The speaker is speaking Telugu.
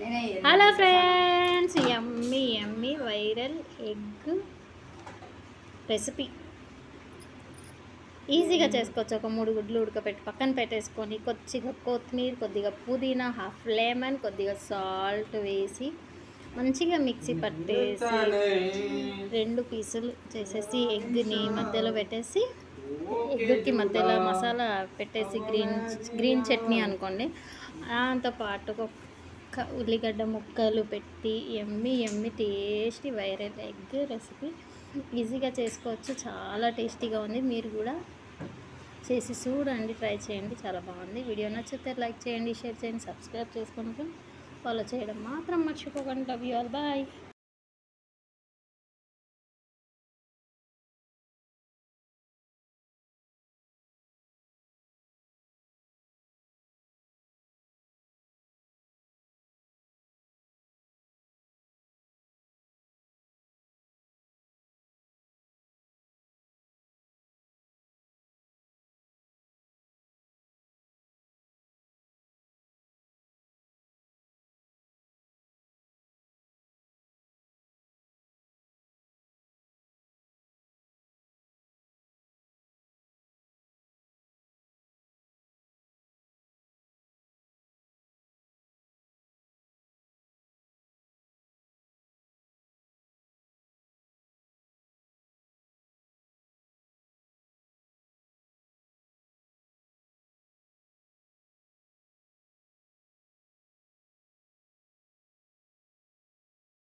హలో ఫ్రెండ్స్, యమ్మీ యమ్మీ వైరల్ ఎగ్ రెసిపీ ఈజీగా చేసుకోవచ్చు. ఒక 3 గుడ్లు ఉడకబెట్టి పక్కన పెట్టేసుకొని కొద్దిగా కొత్తిమీర, కొద్దిగా పుదీనా, హాఫ్ లెమన్, కొద్దిగా సాల్ట్ వేసి మంచిగా మిక్సీ పట్టేసి 2 పీసులు చేసేసి ఎగ్ని మధ్యలో పెట్టేసి ఎగ్కి మధ్యలో మసాలా పెట్టేసి గ్రీన్ చట్నీ అనుకోండి, దాంతోపాటు ఒక ఉల్లిగడ్డ ముక్కలు పెట్టి yummy yummy tasty viral egg recipe ఈజీగా చేసుకోవచ్చు. చాలా టేస్టీగా ఉంది. మీరు కూడా చేసి చూడండి, ట్రై చేయండి, చాలా బాగుంది. వీడియో నచ్చితే లైక్ చేయండి, షేర్ చేయండి, సబ్స్క్రైబ్ చేసుకుంటూ ఫాలో చేయడం మాత్రం మర్చిపోకండి. Love you all, bye.